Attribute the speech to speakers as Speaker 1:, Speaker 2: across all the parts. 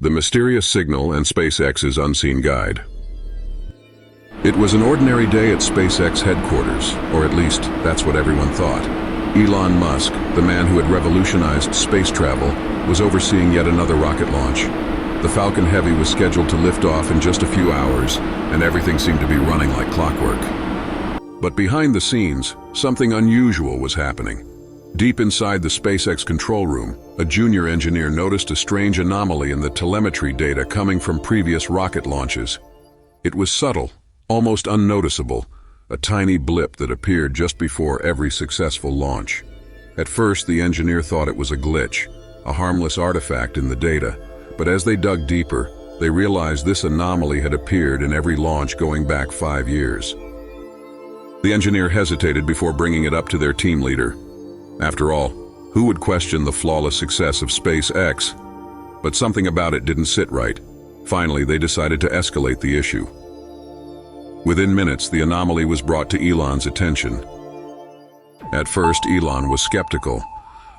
Speaker 1: The Mysterious Signal and SpaceX's Unseen Guide. It was an ordinary day at SpaceX headquarters, or at least that's what everyone thought. Elon Musk, the man who had revolutionized space travel, was overseeing yet another rocket launch. The Falcon Heavy was scheduled to lift off in just a few hours, and everything seemed to be running like clockwork. But behind the scenes, something unusual was happening. Deep inside the SpaceX control room, a junior engineer noticed a strange anomaly in the telemetry data coming from previous rocket launches. It was subtle, almost unnoticeable, a tiny blip that appeared just before every successful launch. At first, the engineer thought it was a glitch, a harmless artifact in the data, but as they dug deeper, they realized this anomaly had appeared in every launch going back 5 years. The engineer hesitated before bringing it up to their team leader. After all, who would question the flawless success of SpaceX? But something about it didn't sit right. Finally, they decided to escalate the issue. Within minutes, the anomaly was brought to Elon's attention. At first, Elon was skeptical.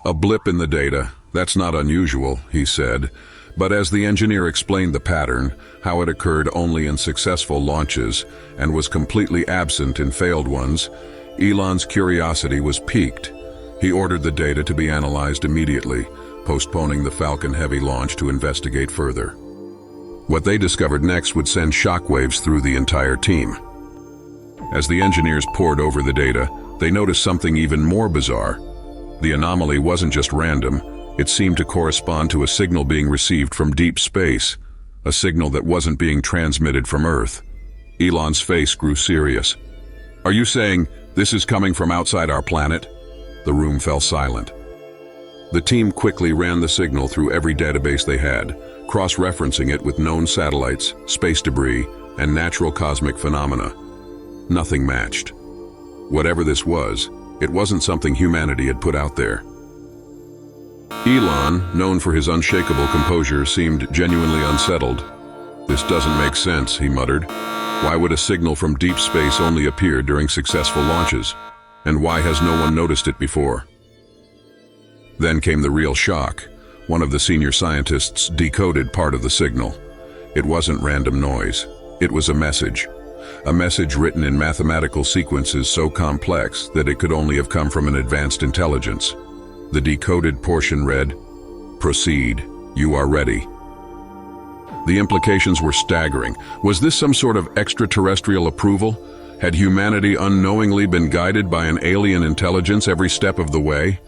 Speaker 1: A blip in the data, that's not unusual, he said. But as the engineer explained the pattern, how it occurred only in successful launches and was completely absent in failed ones, Elon's curiosity was piqued. He ordered the data to be analyzed immediately, postponing the Falcon Heavy launch to investigate further. What they discovered next would send shockwaves through the entire team. As the engineers pored over the data, they noticed something even more bizarre. The anomaly wasn't just random, it seemed to correspond to a signal being received from deep space, a signal that wasn't being transmitted from Earth. Elon's face grew serious. "Are you saying this is coming from outside our planet?" The room fell silent. The team quickly ran the signal through every database they had, cross-referencing it with known satellites, space debris, and natural cosmic phenomena. Nothing matched. Whatever this was, it wasn't something humanity had put out there. Elon, known for his unshakable composure, seemed genuinely unsettled. "This doesn't make sense," he muttered. "Why would a signal from deep space only appear during successful launches? And why has no one noticed it before?" Then came the real shock. One of the senior scientists decoded part of the signal. It wasn't random noise. It was a message. A message written in mathematical sequences so complex that it could only have come from an advanced intelligence. The decoded portion read, "Proceed. You are ready." The implications were staggering. Was this some sort of extraterrestrial approval? Had humanity unknowingly been guided by an alien intelligence every step of the way?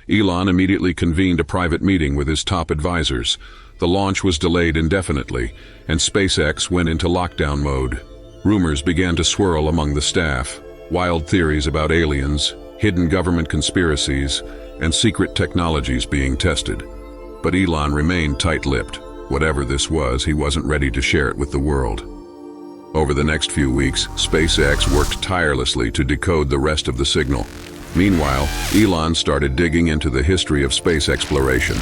Speaker 1: Elon immediately convened a private meeting with his top advisors. The launch was delayed indefinitely, and SpaceX went into lockdown mode. Rumors began to swirl among the staff. Wild theories about aliens, hidden government conspiracies, and secret technologies being tested. But Elon remained tight-lipped. Whatever this was, he wasn't ready to share it with the world. Over the next few weeks, SpaceX worked tirelessly to decode the rest of the signal. Meanwhile, Elon started digging into the history of space exploration.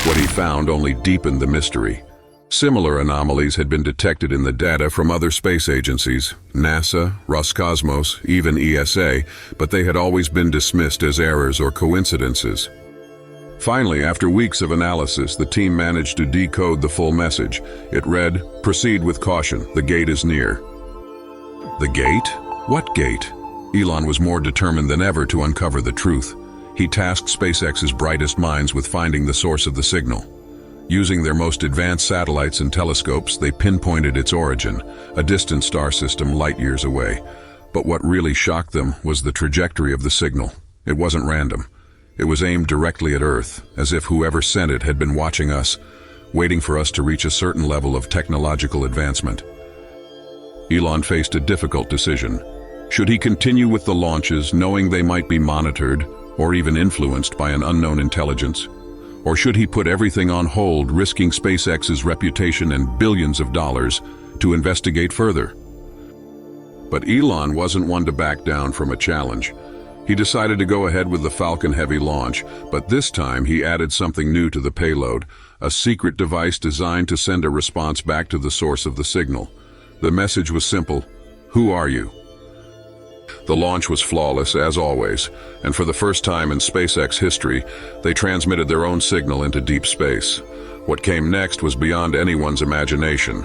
Speaker 1: What he found only deepened the mystery. Similar anomalies had been detected in the data from other space agencies, NASA, Roscosmos, even ESA, but they had always been dismissed as errors or coincidences. Finally, after weeks of analysis, the team managed to decode the full message. It read, "Proceed with caution, the gate is near." The gate? What gate? Elon was more determined than ever to uncover the truth. He tasked SpaceX's brightest minds with finding the source of the signal. Using their most advanced satellites and telescopes, they pinpointed its origin, a distant star system light years away. But what really shocked them was the trajectory of the signal. It wasn't random. It was aimed directly at Earth, as if whoever sent it had been watching us, waiting for us to reach a certain level of technological advancement. Elon faced a difficult decision. Should he continue with the launches, knowing they might be monitored, or even influenced by an unknown intelligence? Or should he put everything on hold, risking SpaceX's reputation and billions of dollars to investigate further? But Elon wasn't one to back down from a challenge. He decided to go ahead with the Falcon Heavy launch, but this time he added something new to the payload, a secret device designed to send a response back to the source of the signal. The message was simple: "Who are you?" The launch was flawless, as always, and for the first time in SpaceX history, they transmitted their own signal into deep space. What came next was beyond anyone's imagination.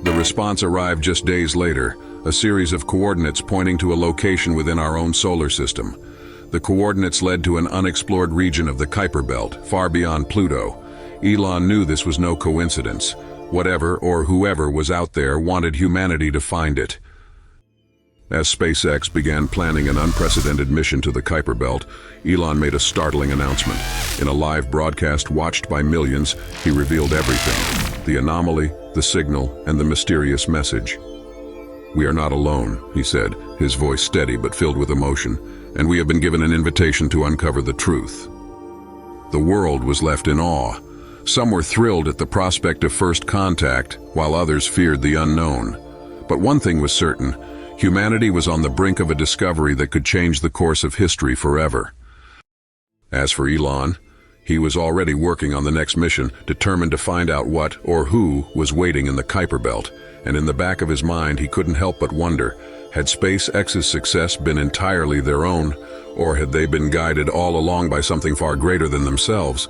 Speaker 1: The response arrived just days later, a series of coordinates pointing to a location within our own solar system. The coordinates led to an unexplored region of the Kuiper Belt, far beyond Pluto. Elon knew this was no coincidence. Whatever or whoever was out there wanted humanity to find it. As SpaceX began planning an unprecedented mission to the Kuiper Belt, Elon made a startling announcement. In a live broadcast watched by millions, he revealed everything: the anomaly, the signal, and the mysterious message. "We are not alone," he said, his voice steady but filled with emotion, "and we have been given an invitation to uncover the truth." The world was left in awe. Some were thrilled at the prospect of first contact, while others feared the unknown. But one thing was certain: humanity was on the brink of a discovery that could change the course of history forever. As for Elon, he was already working on the next mission, determined to find out what or who was waiting in the Kuiper Belt. And in the back of his mind, he couldn't help but wonder, had SpaceX's success been entirely their own, or had they been guided all along by something far greater than themselves?